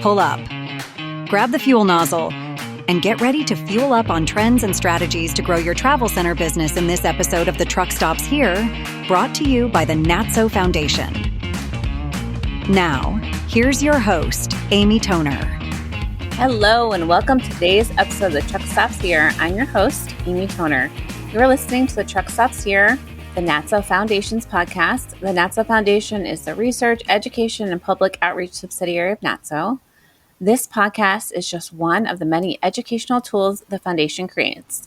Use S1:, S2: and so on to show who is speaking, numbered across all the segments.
S1: pull up. Grab the fuel nozzle and get ready to fuel up on trends and strategies to grow your travel center business in this episode of The Truck Stops Here, brought to you by the NATSO Foundation. Now, here's your host, Amy Toner.
S2: Hello, and welcome to today's episode of The Truck Stops Here. I'm your host, Amy Toner. You're listening to The Truck Stops Here, the NATSO Foundation's podcast. The NATSO Foundation is the research, education, and public outreach subsidiary of NATSO. This podcast is just one of the many educational tools the foundation creates.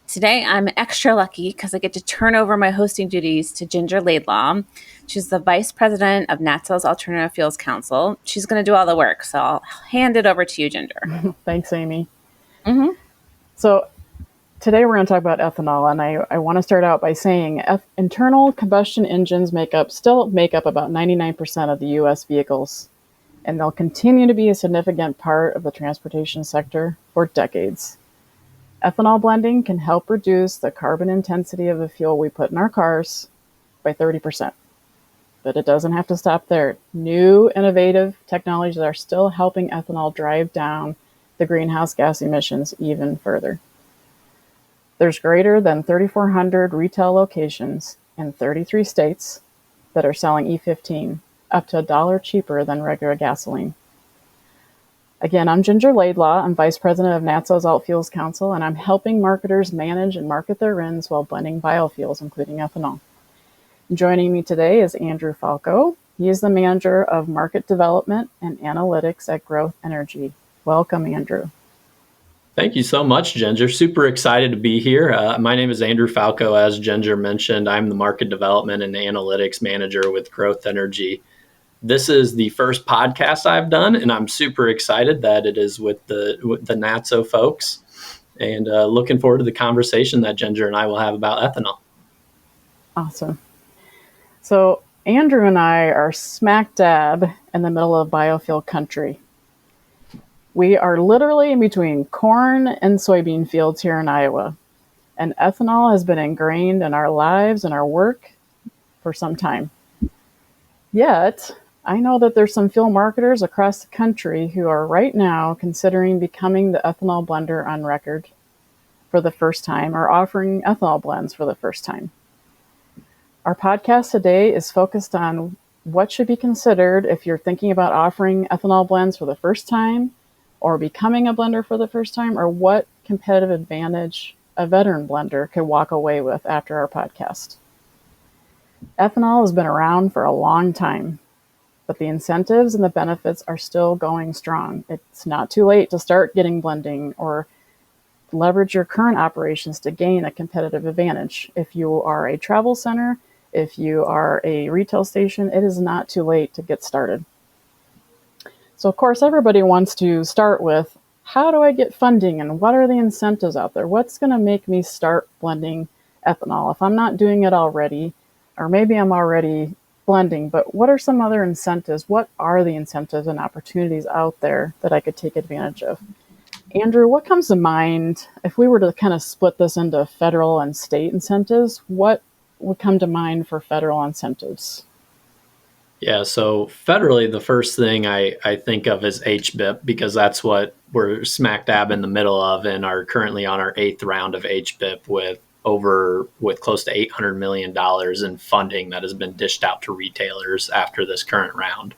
S2: Today, I'm extra lucky because I get to turn over my hosting duties to Ginger Laidlaw. She's the Vice President of NATSO's Alternative Fuels Council. She's going to do all the work, so I'll hand it over to you, Ginger.
S3: Thanks, Amy. So today we're going to talk about ethanol, and I want to start out by saying internal combustion engines still make up about 99% of the U.S. vehicles, and they'll continue to be a significant part of the transportation sector for decades. Ethanol blending can help reduce the carbon intensity of the fuel we put in our cars by 30%. But it doesn't have to stop there. New innovative technologies are still helping ethanol drive down the greenhouse gas emissions even further. There's greater than 3,400 retail locations in 33 states that are selling E15 up to $1 cheaper than regular gasoline. Again, I'm Ginger Laidlaw. I'm Vice President of NATSO's Alt Fuels Council, and I'm helping marketers manage and market their RINs while blending biofuels, including ethanol. Joining me today is Andrew Falco. He is the Manager of Market Development and Analytics at Growth Energy. Welcome, Andrew.
S4: Thank you so much, Ginger. Super excited to be here. My name is Andrew Falco. As Ginger mentioned, I'm the Market Development and Analytics Manager with Growth Energy. This is the first podcast I've done, and I'm super excited that it is with the NATSO folks, and looking forward to the conversation that Ginger and I will have about ethanol.
S3: Awesome. So Andrew and I are smack dab in the middle of biofuel country. We are literally in between corn and soybean fields here in Iowa, and ethanol has been ingrained in our lives and our work for some time. Yet, I know that there's some fuel marketers across the country who are right now considering becoming the ethanol blender on record for the first time or offering ethanol blends for the first time. Our podcast today is focused on what should be considered if you're thinking about offering ethanol blends for the first time or becoming a blender for the first time, or what competitive advantage a veteran blender could walk away with after our podcast. Ethanol has been around for a long time, but the incentives and the benefits are still going strong. It's not too late to start getting blending or leverage your current operations to gain a competitive advantage. If you are a travel center, if you are a retail station, it is not too late to get started. So of course, everybody wants to start with, how do I get funding and what are the incentives out there? What's going to make me start blending ethanol if I'm not doing it already, or maybe I'm already blending, but what are some other incentives? What are the incentives and opportunities out there that I could take advantage of? Andrew, what comes to mind if we were to kind of split this into federal and state incentives? What would come to mind for federal incentives?
S4: Yeah, so federally, the first thing I think of is HBIP, because that's what we're smack dab in the middle of and are currently on our 8th round of HBIP with close to $800 million in funding that has been dished out to retailers after this current round.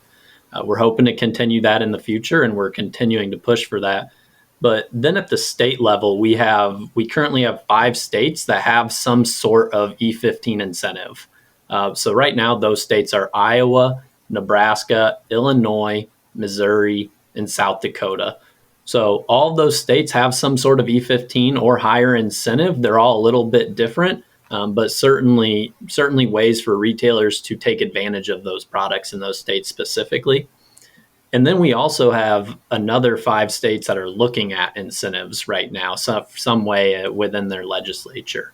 S4: We're hoping to continue that in the future, and we're continuing to push for that. But then at the state level, we currently have 5 states that have some sort of E15 incentive. So right now, those states are Iowa, Nebraska, Illinois, Missouri, and South Dakota. So all of those states have some sort of E15 or higher incentive. They're all a little bit different, but certainly ways for retailers to take advantage of those products in those states specifically. And then we also have another 5 states that are looking at incentives right now, some way within their legislature.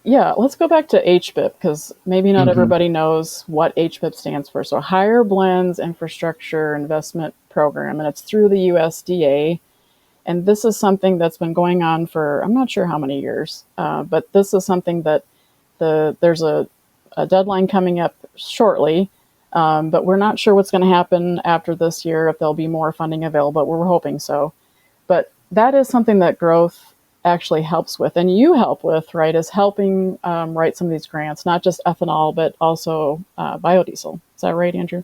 S3: Yeah, let's go back to HBIP, because maybe not everybody knows what HBIP stands for. So Higher Blends Infrastructure Investment Program, and it's through the USDA. And this is something that's been going on for, I'm not sure how many years, but this is something that there's a deadline coming up shortly But we're not sure what's going to happen after this year, if there'll be more funding available, but we're hoping so. But that is something that growth actually helps with, and you help with, right, is helping write some of these grants, not just ethanol, but also biodiesel. Is that right, Andrew?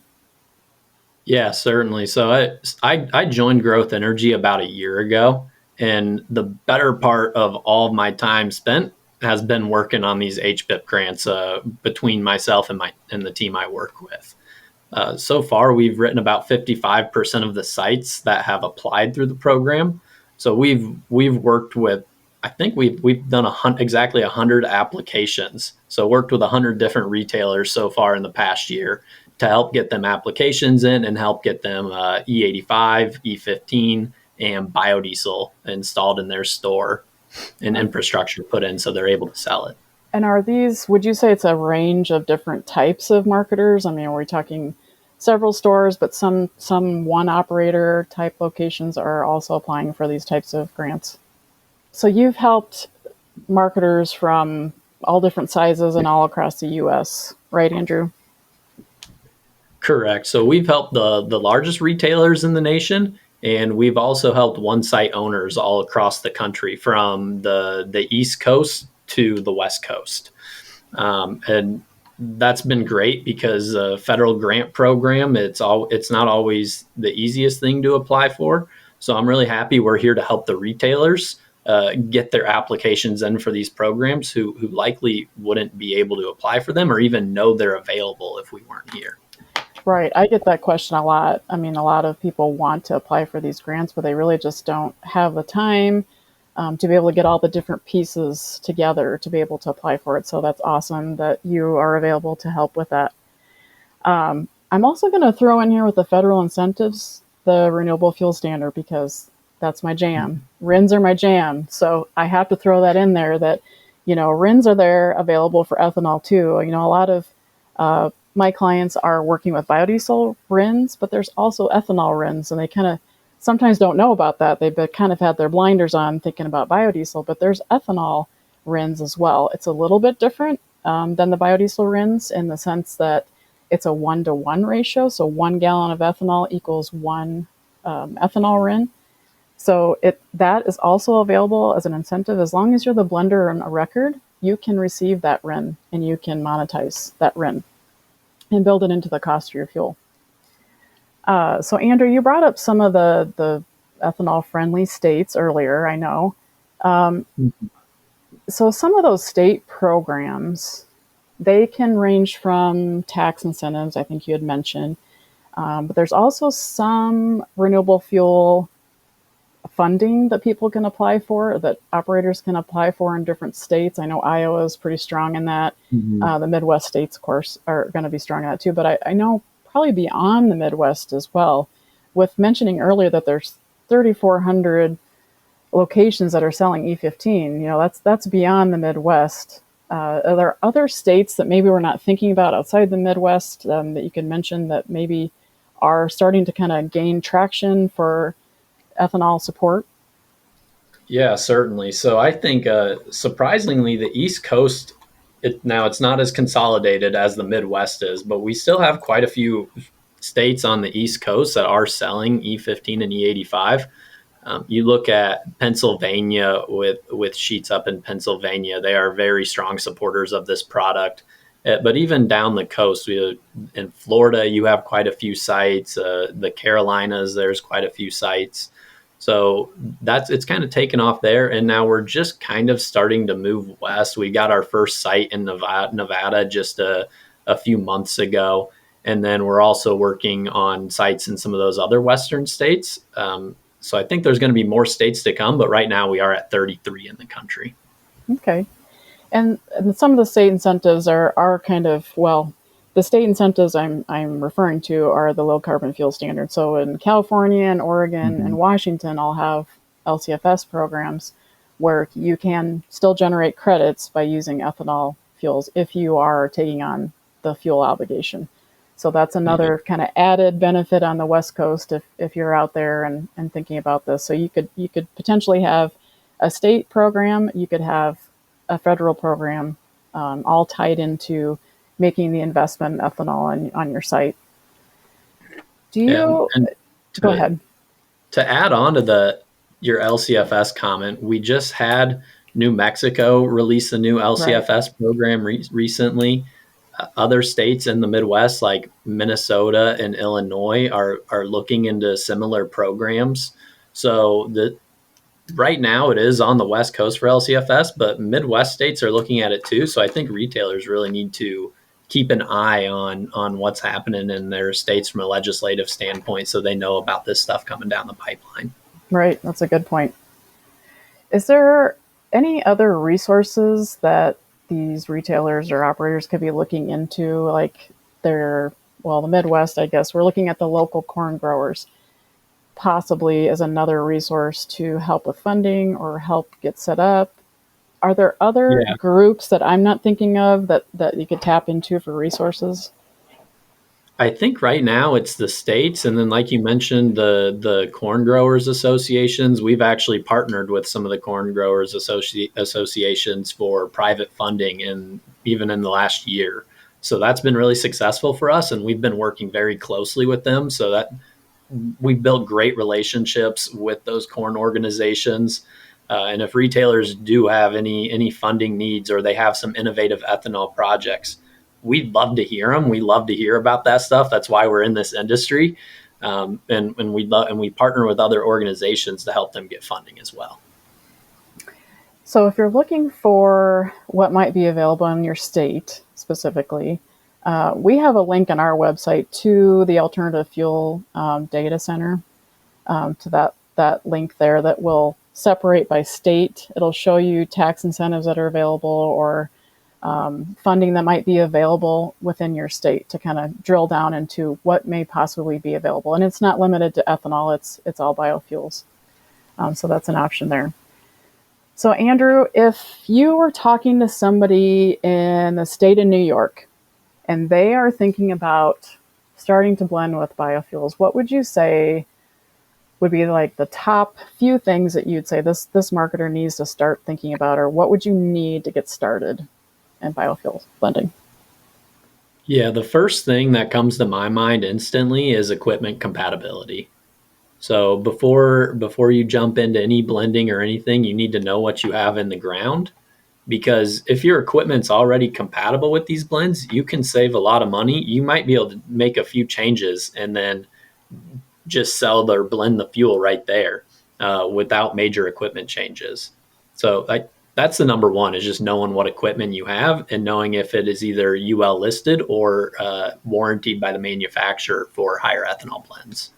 S4: Yeah, certainly. So I joined Growth Energy about a year ago, and the better part of all of my time spent has been working on these HBIP grants between myself and the team I work with. So far, we've written about 55% of the sites that have applied through the program. So we've worked with, I think we've done exactly 100 applications. So worked with 100 different retailers so far in the past year to help get them applications in and help get them E85, E15, and biodiesel installed in their store and infrastructure put in so they're able to sell it.
S3: And are these, would you say it's a range of different types of marketers? I mean, are we talking several stores, but some one operator type locations are also applying for these types of grants? So you've helped marketers from all different sizes and all across the U.S., right, Andrew?
S4: Correct. So we've helped the largest retailers in the nation, and we've also helped one site owners all across the country from the East Coast to the West Coast. And that's been great because the federal grant program, it's not always the easiest thing to apply for. So I'm really happy we're here to help the retailers get their applications in for these programs who likely wouldn't be able to apply for them or even know they're available if we weren't here.
S3: Right. I get that question a lot. I mean, a lot of people want to apply for these grants, but they really just don't have the time to be able to get all the different pieces together to be able to apply for it. So that's awesome that you are available to help with that. I'm also going to throw in here with the federal incentives, the renewable fuel standard, because that's my jam. RINs are my jam. So I have to throw that in there that, RINs are there available for ethanol too. A lot of my clients are working with biodiesel RINs, but there's also ethanol RINs, and they kind of sometimes don't know about that. They've kind of had their blinders on thinking about biodiesel, but there's ethanol RINs as well. It's a little bit different than the biodiesel RINs in the sense that it's a 1-to-1 ratio. So 1 gallon of ethanol equals 1 ethanol RIN. So that is also available as an incentive. As long as you're the blender on a record, you can receive that RIN and you can monetize that RIN and build it into the cost of your fuel. So Andrew, you brought up some of the ethanol-friendly states earlier, I know. So some of those state programs, they can range from tax incentives, I think you had mentioned, but there's also some renewable fuel funding that people can apply for, that operators can apply for in different states. I know Iowa is pretty strong in that. Mm-hmm. The Midwest states, of course, are going to be strong in that too. But I know probably beyond the Midwest as well, with mentioning earlier that there's 3,400 locations that are selling E15. That's beyond the Midwest. Are there other states that maybe we're not thinking about outside the Midwest that you can mention that maybe are starting to kind of gain traction for ethanol support?
S4: Yeah, certainly. So I think surprisingly, the East Coast, now it's not as consolidated as the Midwest is, but we still have quite a few states on the East Coast that are selling E15 and E85. You look at Pennsylvania with sheets up in Pennsylvania, they are very strong supporters of this product. But even down the coast, in Florida, you have quite a few sites. The Carolinas, there's quite a few sites. So it's kind of taken off there. And now we're just kind of starting to move west. We got our first site in Nevada just a few months ago. And then we're also working on sites in some of those other Western states. So I think there's going to be more states to come, but right now we are at 33 in the country.
S3: Okay. And some of the state incentives are kind of, well, the state incentives I'm referring to are the low carbon fuel standard. So in California and Oregon and Washington, all have LCFS programs where you can still generate credits by using ethanol fuels if you are taking on the fuel obligation. So that's another kind of added benefit on the West Coast if you're out there and thinking about this. So you could potentially have a state program, you could have a federal program, all tied into making the investment in ethanol on your site. Do you
S4: And
S3: go ahead?
S4: To add on to your LCFS comment, we just had New Mexico release a new LCFS program recently. Other states in the Midwest, like Minnesota and Illinois, are looking into similar programs. So right now it is on the West Coast for LCFS, but Midwest states are looking at it too. So I think retailers really need to keep an eye on what's happening in their states from a legislative standpoint, so they know about this stuff coming down the pipeline.
S3: Right. That's a good point. Is there any other resources that these retailers or operators could be looking into? Like the Midwest, I guess, we're looking at the local corn growers possibly as another resource to help with funding or help get set up. Are there other groups that I'm not thinking of that you could tap into for resources?
S4: I think right now it's the states, and then like you mentioned, the corn growers associations. We've actually partnered with some of the corn growers associations for private funding, even in the last year. So that's been really successful for us, and we've been working very closely with them. So that we've built great relationships with those corn organizations. And if retailers do have any funding needs, or they have some innovative ethanol projects, we'd love to hear them. We love to hear about that stuff. That's why we're in this industry. And we partner with other organizations to help them get funding as well.
S3: So if you're looking for what might be available in your state specifically, we have a link on our website to the Alternative Fuel Data Center, to that link there that will separate by state. It'll show you tax incentives that are available, or funding that might be available within your state, to kind of drill down into what may possibly be available. And it's not limited to ethanol, it's all biofuels. So that's an option there. So Andrew, if you were talking to somebody in the state of New York and they are thinking about starting to blend with biofuels, what would you say would be like the top few things that you'd say this marketer needs to start thinking about, or what would you need to get started in biofuels blending?
S4: Yeah, the first thing that comes to my mind instantly is equipment compatibility. So before you jump into any blending or anything, you need to know what you have in the ground, because if your equipment's already compatible with these blends, you can save a lot of money. You might be able to make a few changes and then just sell or blend the fuel right there without major equipment changes. So that's the number one, is just knowing what equipment you have and knowing if it is either UL listed or warranted by the manufacturer for higher ethanol blends.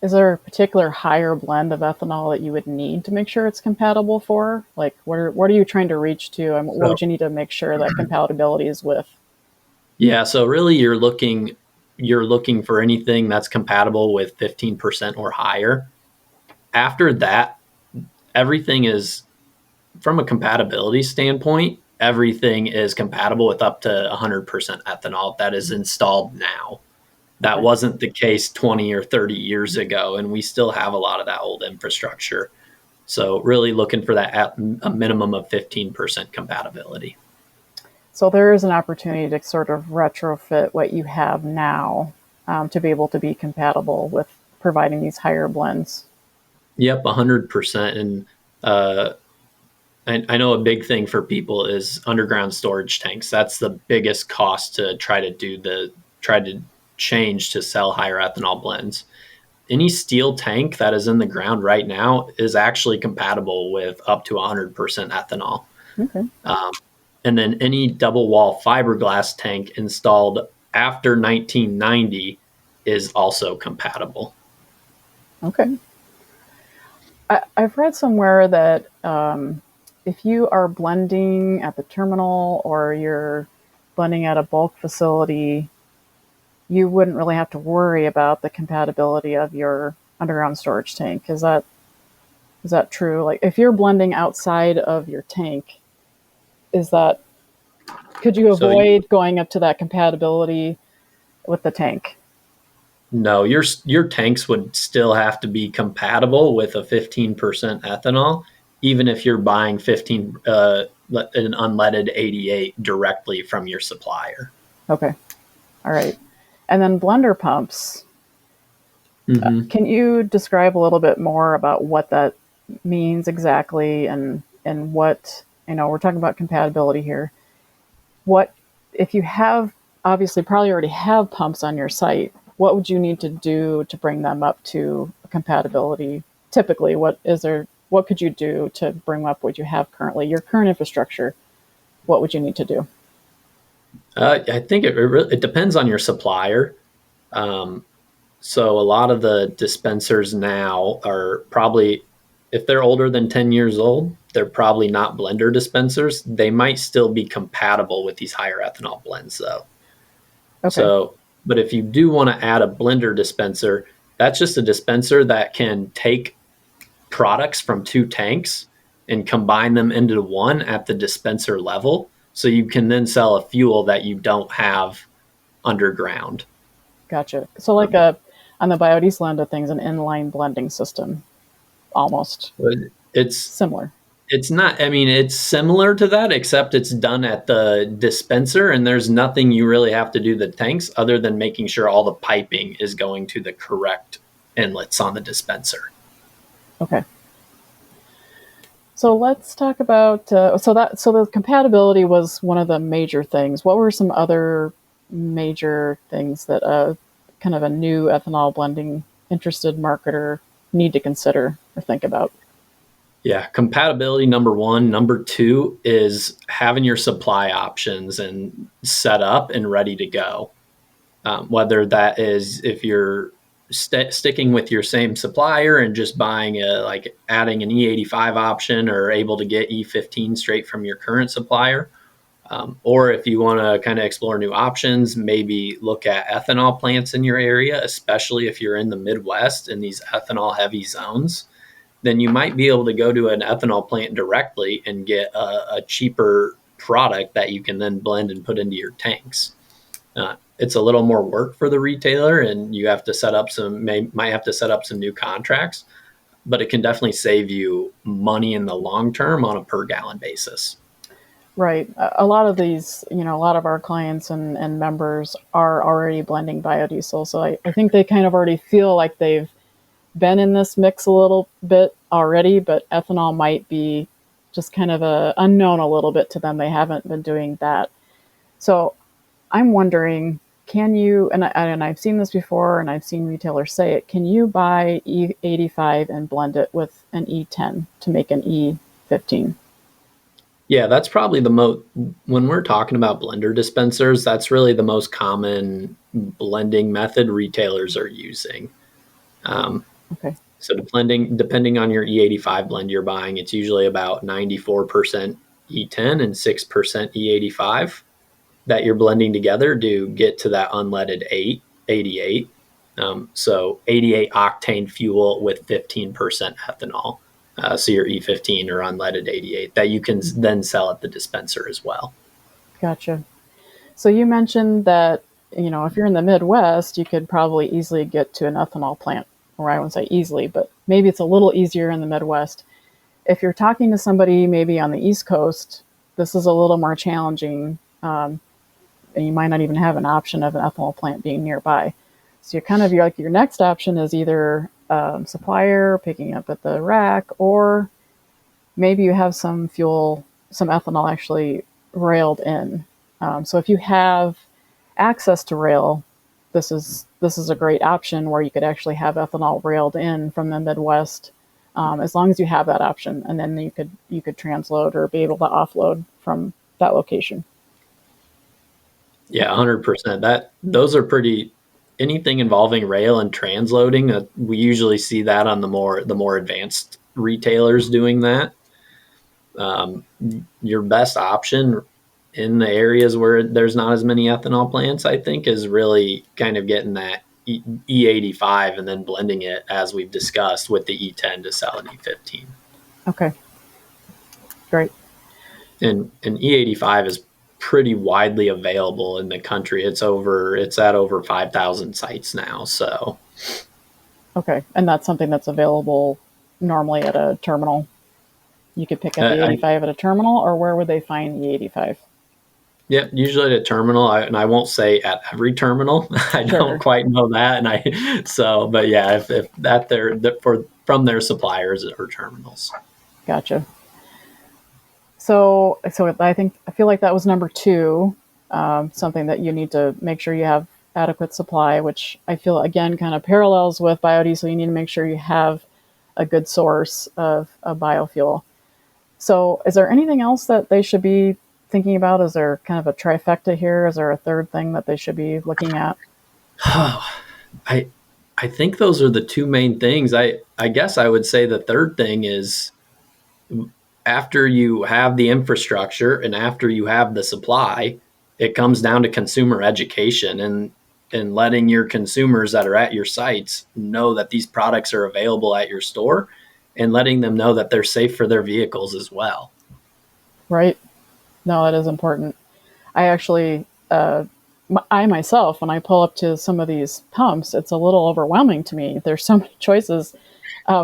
S3: Is there a particular higher blend of ethanol that you would need to make sure it's compatible for? Like, what are you trying to reach to, and what would you need to make sure that compatibility is with?
S4: Yeah, so really you're looking for anything that's compatible with 15% or higher. After that, everything is, from a compatibility standpoint, everything is compatible with up to 100% ethanol that is installed now. That wasn't the case 20 or 30 years ago, and we still have a lot of that old infrastructure. So really looking for that at a minimum of 15% compatibility.
S3: So there is an opportunity to sort of retrofit what you have now to be able to be compatible with providing these higher blends.
S4: Yep, 100%. And I know a big thing for people is underground storage tanks. That's the biggest cost to try to change to sell higher ethanol blends. Any steel tank that is in the ground right now is actually compatible with up to 100% ethanol.
S3: Okay.
S4: And then any double wall fiberglass tank installed after 1990 is also compatible.
S3: Okay. I've read somewhere that if you are blending at the terminal or you're blending at a bulk facility, you wouldn't really have to worry about the compatibility of your underground storage tank. Is that true? Like, if you're blending outside of your tank, could you avoid going up to that compatibility with the tank?
S4: No, your tanks would still have to be compatible with a 15% ethanol, even if you're buying an unleaded 88 directly from your supplier.
S3: Okay. All right. And then blender pumps. Can you describe a little bit more about what that means exactly, and what, we're talking about compatibility here. What, if you have, obviously probably already have pumps on your site, what would you need to do to bring them up to compatibility? Typically, what could you do to bring up what you have currently, your current infrastructure? What would you need to do?
S4: I think it depends on your supplier. So a lot of the dispensers now are probably, if they're older than 10 years old, they're probably not blender dispensers. They might still be compatible with these higher ethanol blends, though.
S3: Okay.
S4: So, but if you do want to add a blender dispenser, that's just a dispenser that can take products from two tanks and combine them into one at the dispenser level. So you can then sell a fuel that you don't have underground.
S3: Gotcha. So like on the biodiesel end of things, an inline blending system, almost.
S4: It's
S3: similar.
S4: It's not, I mean, it's similar to that, except it's done at the dispenser, and there's nothing you really have to do the tanks other than making sure all the piping is going to the correct inlets on the dispenser.
S3: Okay. So let's talk about, so the compatibility was one of the major things. What were some other major things that kind of a new ethanol blending interested marketer need to consider or think about?
S4: Yeah, compatibility, number one. Number two is having your supply options and set up and ready to go. Whether that is if you're sticking with your same supplier and just buying adding an E85 option, or able to get E15 straight from your current supplier. Or if you want to kind of explore new options, maybe look at ethanol plants in your area, especially if you're in the Midwest in these ethanol heavy zones. Then you might be able to go to an ethanol plant directly and get a cheaper product that you can then blend and put into your tanks. It's a little more work for the retailer, and you have to might have to set up some new contracts, but it can definitely save you money in the long term on a per gallon basis.
S3: Right. A lot of these, a lot of our clients and members are already blending biodiesel. So I think they kind of already feel like they've been in this mix a little bit already, but ethanol might be just kind of a unknown a little bit to them. They haven't been doing that. So I'm wondering, can you, and I've seen this before and I've seen retailers say it, can you buy E85 and blend it with an E10 to make an E15?
S4: Yeah, that's probably when we're talking about blender dispensers, that's really the most common blending method retailers are using.
S3: Okay.
S4: So depending on your E85 blend you're buying, it's usually about 94% E10 and 6% E85 that you're blending together to get to that unleaded 88. So 88 octane fuel with 15% ethanol. So your E15 or unleaded 88 that you can then sell at the dispenser as well.
S3: Gotcha. So you mentioned that, if you're in the Midwest, you could probably easily get to an ethanol plant. Or I wouldn't say easily, but maybe it's a little easier in the Midwest. If you're talking to somebody maybe on the East Coast, this is a little more challenging, and you might not even have an option of an ethanol plant being nearby. So your next option is either supplier picking up at the rack, or maybe you have some ethanol actually railed in. So if you have access to rail, this is a great option where you could actually have ethanol railed in from the Midwest, as long as you have that option, and then you could transload or be able to offload from that location.
S4: Yeah, 100%. Those are pretty. Anything involving rail and transloading, we usually see that on the more advanced retailers doing that. Your best option in the areas where there's not as many ethanol plants, I think, is really kind of getting that E85 and then blending it, as we've discussed, with the E10 to sell an E15.
S3: Okay, great.
S4: And E85 is pretty widely available in the country. It's at over 5,000 sites now. So,
S3: okay, and that's something that's available normally at a terminal. You could pick up the 85 at a terminal, or where would they find the 85?
S4: Yeah, usually at a terminal, and I won't say at every terminal. I
S3: Sure.
S4: don't quite know that, but yeah, if that they're that for from their suppliers or terminals.
S3: Gotcha. So I feel like that was number two, something that you need to make sure you have adequate supply, which I feel again kind of parallels with biodiesel. You need to make sure you have a good source of a biofuel. So, is there anything else that they should be thinking about? Is there kind of a trifecta here? Is there a third thing that they should be looking at?
S4: I I think those are the two main things. I guess I would say the third thing is after you have the infrastructure and after you have the supply, it comes down to consumer education and letting your consumers that are at your sites know that these products are available at your store and letting them know that they're safe for their vehicles as well.
S3: Right. No, that is important. I actually, I myself, when I pull up to some of these pumps, it's a little overwhelming to me. There's so many choices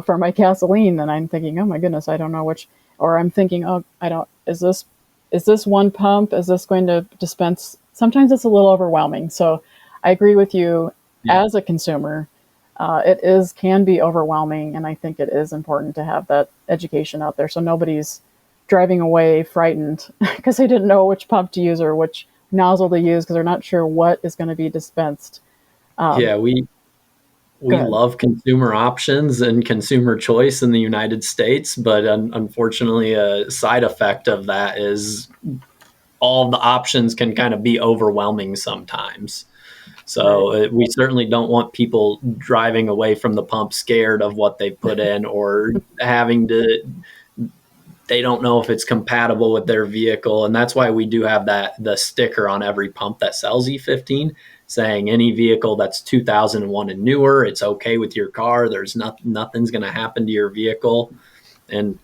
S3: for my gasoline, and I'm thinking, oh my goodness, I don't know which. Or I'm thinking, oh, I don't. Is this one pump? Is this going to dispense? Sometimes it's a little overwhelming. So I agree with you.
S4: Yeah.
S3: As a consumer, can be overwhelming, and I think it is important to have that education out there so nobody's driving away frightened because they didn't know which pump to use or which nozzle to use because they're not sure what is going to be dispensed.
S4: Yeah, we love consumer options and consumer choice in the United States, but unfortunately, a side effect of that is all the options can kind of be overwhelming sometimes. So we certainly don't want people driving away from the pump scared of what they put in or they don't know if it's compatible with their vehicle. And that's why we do have the sticker on every pump that sells E15 saying any vehicle that's 2001 and newer, it's okay with your car. There's nothing's going to happen to your vehicle. And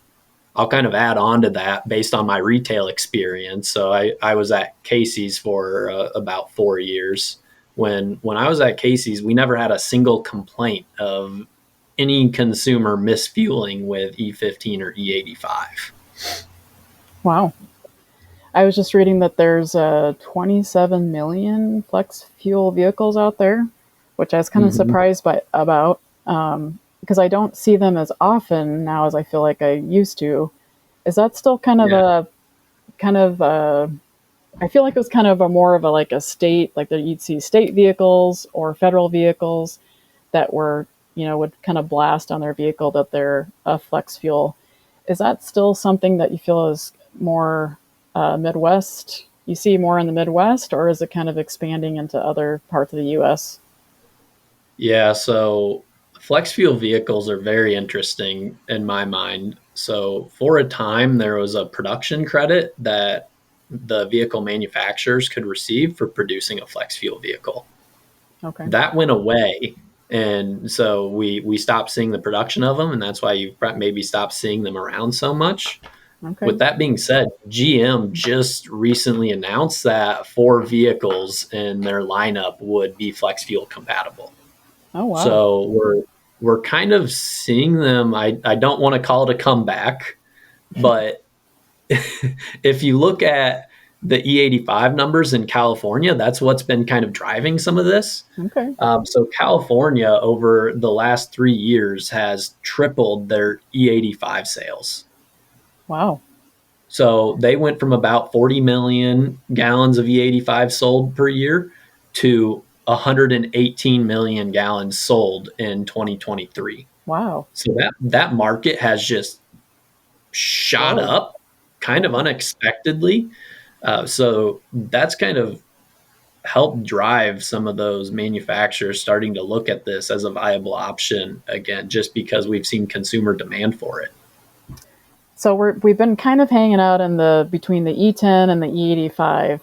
S4: I'll kind of add on to that based on my retail experience. So I was at Casey's for about 4 years. When I was at Casey's, we never had a single complaint of any consumer misfueling with E15 or E85.
S3: Wow. I was just reading that there's 27 million flex fuel vehicles out there, which I was kind of surprised about because I don't see them as often now as I feel like I used to. Is that still kind of I feel like it was kind of more of a state, like that you'd see state vehicles or federal vehicles that were, would kind of blast on their vehicle that they're a flex fuel. Is that still something that you feel is more Midwest? You see more in the Midwest, or is it kind of expanding into other parts of the U.S.?
S4: Yeah, so flex fuel vehicles are very interesting in my mind. So for a time, there was a production credit that the vehicle manufacturers could receive for producing a flex fuel vehicle.
S3: Okay.
S4: That went away. And so we stopped seeing the production of them, and that's why you maybe stopped seeing them around so much.
S3: Okay.
S4: With that being said, GM just recently announced that 4 vehicles in their lineup would be flex fuel compatible.
S3: Oh, wow.
S4: So we're kind of seeing them. I don't want to call it a comeback, but if you look at the E85 numbers in California, that's what's been kind of driving some of this.
S3: Okay.
S4: So California over the last 3 years has tripled their E85 sales.
S3: Wow.
S4: So they went from about 40 million gallons of E85 sold per year to 118 million gallons sold in 2023.
S3: Wow.
S4: So that market has just shot up kind of unexpectedly. So that's kind of helped drive some of those manufacturers starting to look at this as a viable option again, just because we've seen consumer demand for it.
S3: So we've been kind of hanging out in between the E10 and the E85.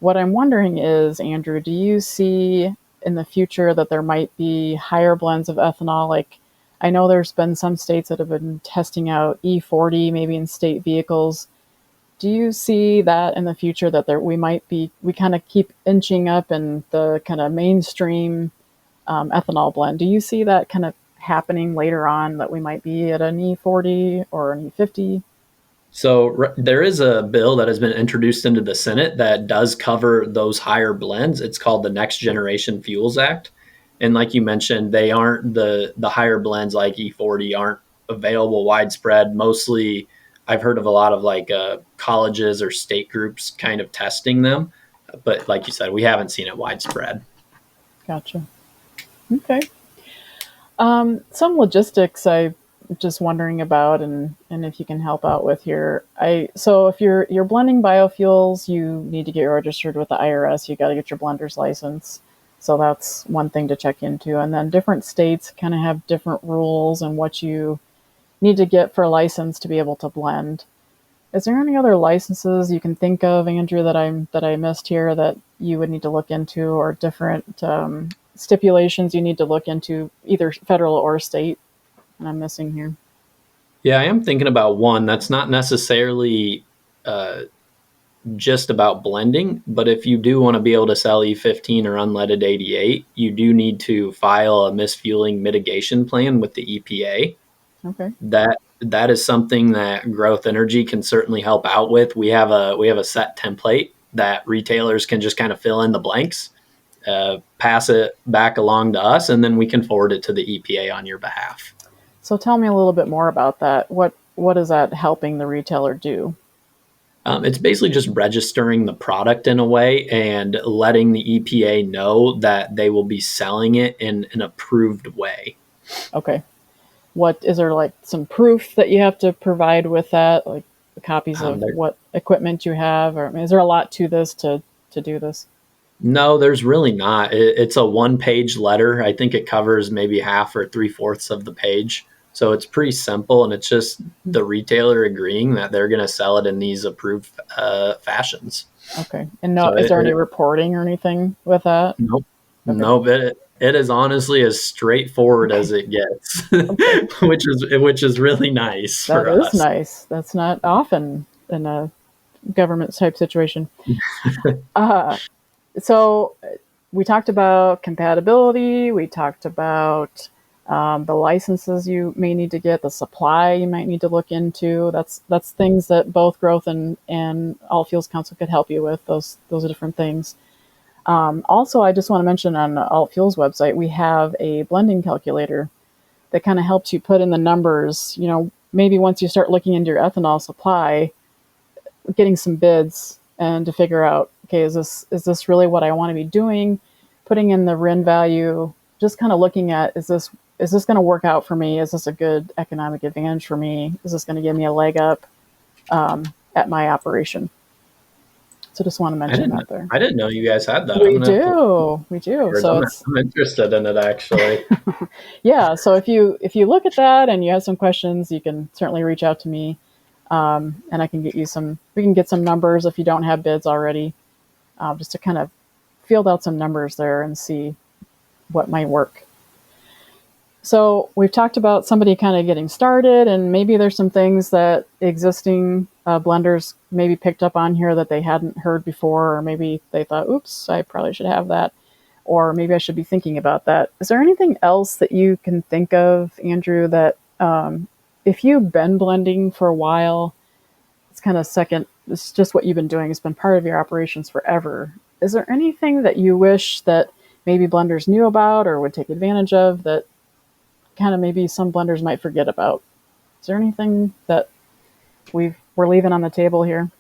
S3: What I'm wondering is, Andrew, do you see in the future that there might be higher blends of ethanol? Like, I know there's been some states that have been testing out E40, maybe in state vehicles. Do you see that in the future that we kind of keep inching up in the kind of mainstream ethanol blend? Do you see that kind of happening later on, that we might be at an E40 or an E50?
S4: So there is a bill that has been introduced into the Senate that does cover those higher blends. It's called the Next Generation Fuels Act. And like you mentioned, they aren't the higher blends like E40 aren't available widespread. Mostly I've heard of a lot of like colleges or state groups kind of testing them. But like you said, we haven't seen it widespread.
S3: Gotcha. Okay. Some logistics I'm just wondering about, and if you can help out with here. So if you're blending biofuels, you need to get registered with the IRS. You got to get your blender's license. So that's one thing to check into. And then different states kind of have different rules and what you need to get for a license to be able to blend. Is there any other licenses you can think of, Andrew, that I missed here that you would need to look into, or different stipulations you need to look into, either federal or state, and I'm missing here?
S4: Yeah, I am thinking about one that's not necessarily just about blending, but if you do want to be able to sell E15 or unleaded 88, you do need to file a misfueling mitigation plan with the EPA.
S3: Okay.
S4: That is something that Growth Energy can certainly help out with. We have a set template that retailers can just kind of fill in the blanks, pass it back along to us, and then we can forward it to the EPA on your behalf.
S3: So tell me a little bit more about that. What is that helping the retailer do?
S4: It's basically just registering the product in a way and letting the EPA know that they will be selling it in an approved way.
S3: Okay. What is there, like some proof that you have to provide with that, like copies of what equipment you have, or is there a lot to this to do this?
S4: No, there's really not. It's a one-page letter. I think it covers maybe half or three-fourths of the page. So it's pretty simple, and it's just the retailer agreeing that they're going to sell it in these approved fashions.
S3: Okay. And is there any reporting or anything with that?
S4: Nope. Okay. Nope. It is honestly as straightforward as it gets, okay. which is really nice.
S3: That is nice. That's not often in a government type situation. So we talked about compatibility. We talked about the licenses you may need to get, the supply you might need to look into. That's things that both Growth and All Fuels Council could help you with. Those are different things. Also, I just want to mention on the Alt Fuels website, we have a blending calculator that kind of helps you put in the numbers. Maybe once you start looking into your ethanol supply, getting some bids and to figure out, okay, is this really what I want to be doing? Putting in the RIN value, just kind of looking at, is this going to work out for me? Is this a good economic advantage for me? Is this going to give me a leg up at my operation? So just want to mention that there.
S4: I didn't know you guys had that.
S3: We do. So
S4: I'm interested in it, actually.
S3: Yeah. So if you look at that and you have some questions, you can certainly reach out to me, and I can get you we can get some numbers if you don't have bids already, just to kind of field out some numbers there and see what might work. So we've talked about somebody kind of getting started, and maybe there's some things that existing blenders maybe picked up on here that they hadn't heard before, or maybe they thought, oops, I probably should have that, or maybe I should be thinking about that. Is there anything else that you can think of, Andrew, that if you've been blending for a while, it's kind of it's just what you've been doing, it's been part of your operations forever. Is there anything that you wish that maybe blenders knew about or would take advantage of that kind of maybe some blenders might forget about? Is there anything that we're leaving on the table here?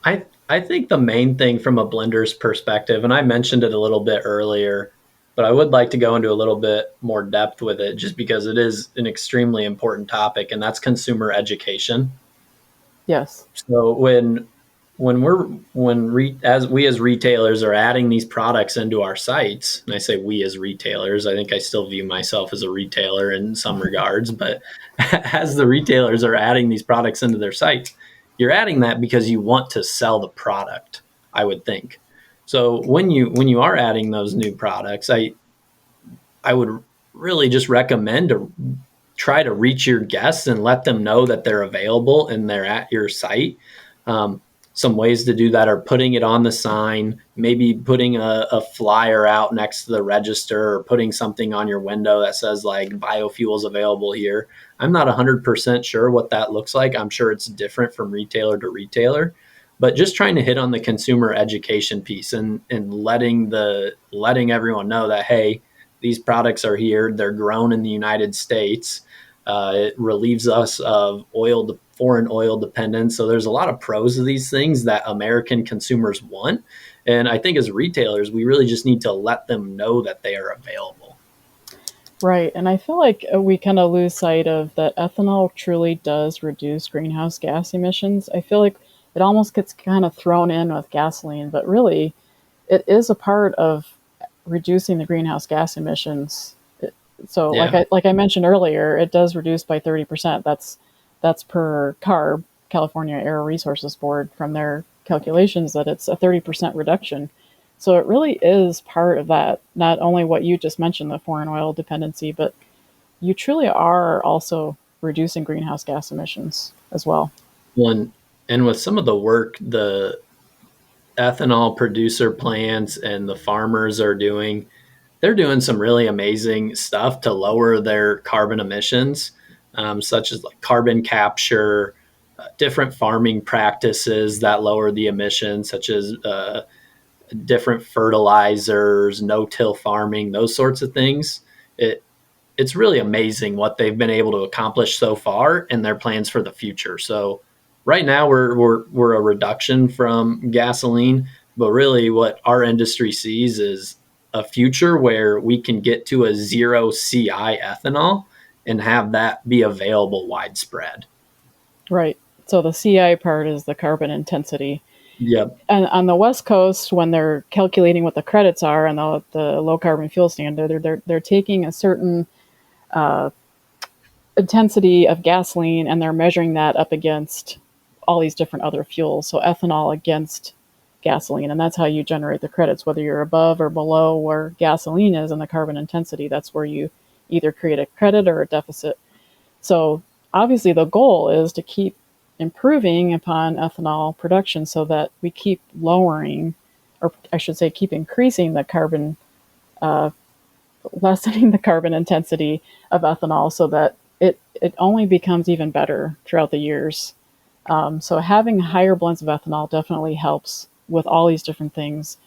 S4: I think the main thing from a blender's perspective, and I mentioned it a little bit earlier, but I would like to go into a little bit more depth with it just because it is an extremely important topic, and that's consumer education.
S3: Yes.
S4: So as retailers are adding these products into our sites, and I say we as retailers, I think I still view myself as a retailer in some regards, but as the retailers are adding these products into their sites, you're adding that because you want to sell the product, I would think. So when you are adding those new products, I would really just recommend to try to reach your guests and let them know that they're available and they're at your site. some ways to do that are putting it on the sign, maybe putting a flyer out next to the register, or putting something on your window that says like biofuels available here. I'm not 100% sure what that looks like. I'm sure it's different from retailer to retailer, but just trying to hit on the consumer education piece and letting everyone know that, hey, these products are here. They're grown in the United States. It relieves us of foreign oil dependence. So there's a lot of pros to these things that American consumers want. And I think as retailers, we really just need to let them know that they are available.
S3: Right. And I feel like we kind of lose sight of that ethanol truly does reduce greenhouse gas emissions. I feel like it almost gets kind of thrown in with gasoline, but really it is a part of reducing the greenhouse gas emissions. So
S4: Yeah.
S3: like I mentioned earlier, it does reduce by 30%. That's per CARB, California Air Resources Board, from their calculations, that it's a 30% reduction. So it really is part of that, not only what you just mentioned, the foreign oil dependency, but you truly are also reducing greenhouse gas emissions as well.
S4: One, and with some of the work the ethanol producer plants and the farmers are doing, they're doing some really amazing stuff to lower their carbon emissions, such as like carbon capture, different farming practices that lower the emissions, such as different fertilizers, no-till farming, those sorts of things. It's really amazing what they've been able to accomplish so far and their plans for the future. So right now we're a reduction from gasoline, but really what our industry sees is a future where we can get to a zero CI ethanol and have that be available widespread.
S3: Right. So the CI part is the carbon intensity.
S4: Yep.
S3: And on the West Coast, when they're calculating what the credits are on the low carbon fuel standard, they're taking a certain intensity of gasoline and they're measuring that up against all these different other fuels. So ethanol against gasoline, and that's how you generate the credits, whether you're above or below where gasoline is in the carbon intensity. That's where you either create a credit or a deficit. So obviously the goal is to keep improving upon ethanol production so that we keep lowering, or I should say keep increasing the carbon, lessening the carbon intensity of ethanol so that it only becomes even better throughout the years. So having higher blends of ethanol definitely helps with all these different things.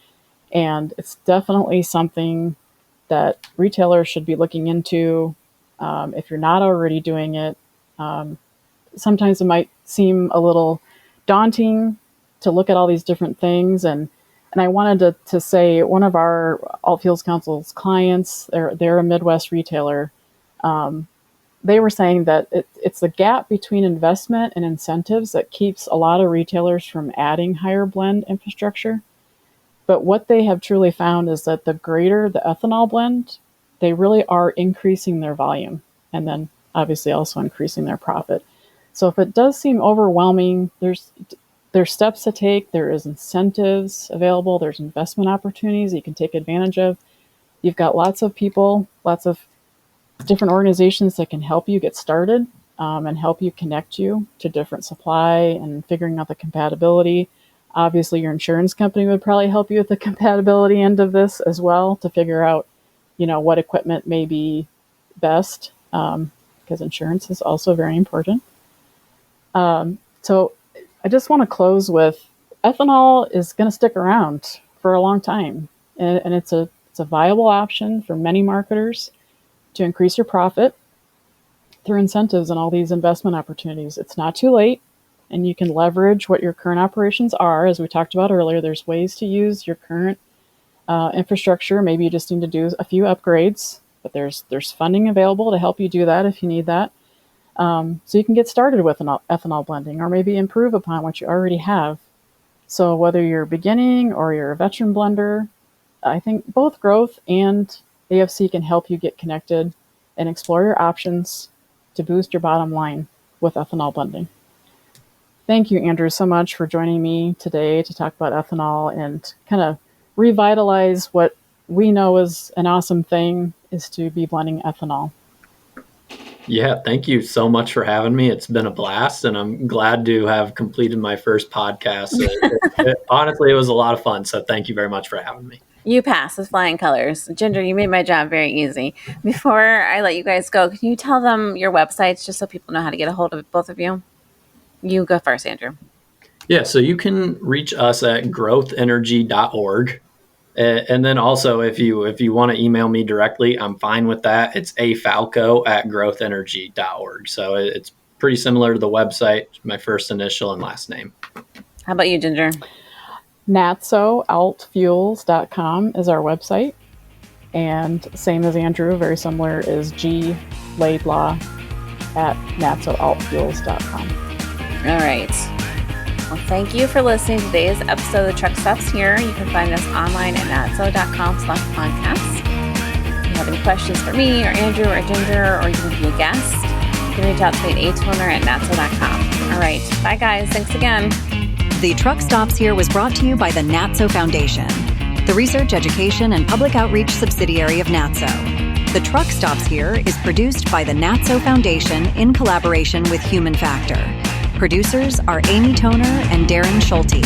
S3: And it's definitely something that retailers should be looking into. If you're not already doing it, sometimes it might seem a little daunting to look at all these different things. And I wanted to say one of our Alt Fuels Council's clients, they're a Midwest retailer. They were saying that it's the gap between investment and incentives that keeps a lot of retailers from adding higher blend infrastructure. But what they have truly found is that the greater the ethanol blend, they really are increasing their volume and then obviously also increasing their profit. So if it does seem overwhelming, there's steps to take. There is incentives available. There's investment opportunities you can take advantage of. You've got lots of people, lots of different organizations that can help you get started and help you connect you to different supply and figuring out the compatibility. Obviously, your insurance company would probably help you with the compatibility end of this as well to figure out, what equipment may be best, because insurance is also very important. So I just want to close with ethanol is going to stick around for a long time, and it's a viable option for many marketers to increase your profit through incentives and all these investment opportunities. It's not too late, and you can leverage what your current operations are. As we talked about earlier, there's ways to use your current infrastructure. Maybe you just need to do a few upgrades, but there's funding available to help you do that if you need that. So you can get started with an ethanol blending or maybe improve upon what you already have. So whether you're beginning or you're a veteran blender, I think both growth and AFC can help you get connected and explore your options to boost your bottom line with ethanol blending. Thank you, Andrew, so much for joining me today to talk about ethanol and kind of revitalize what we know is an awesome thing, is to be blending ethanol.
S4: Yeah, thank you so much for having me. It's been a blast, and I'm glad to have completed my first podcast. Honestly, it was a lot of fun, so thank you very much for having me.
S2: You passed with flying colors. Ginger, you made my job very easy. Before I let you guys go, can you tell them your websites just so people know how to get a hold of both of you? You go first, Andrew.
S4: Yeah, so you can reach us at growthenergy.org. And then also, if you want to email me directly, I'm fine with that. It's afalco@growthenergy.org. So it's pretty similar to the website, my first initial and last name.
S2: How about you, Ginger?
S3: NATSO altfuels.com is our website. And same as Andrew, very similar, is G Laidlaw at natsoaltfuels.com.
S2: All right. Well, thank you for listening to today's episode of the Truck Stops Here. You can find us online at natso.com/podcast. If you have any questions for me or Andrew or Ginger, or you can be a guest, you can reach out to me at atoner@natso.com. All right. Bye, guys. Thanks again.
S1: The Truck Stops Here was brought to you by the NATSO Foundation, the research, education, and public outreach subsidiary of NATSO. The Truck Stops Here is produced by the NATSO Foundation in collaboration with Human Factor. Producers are Amy Toner and Darren Schulte.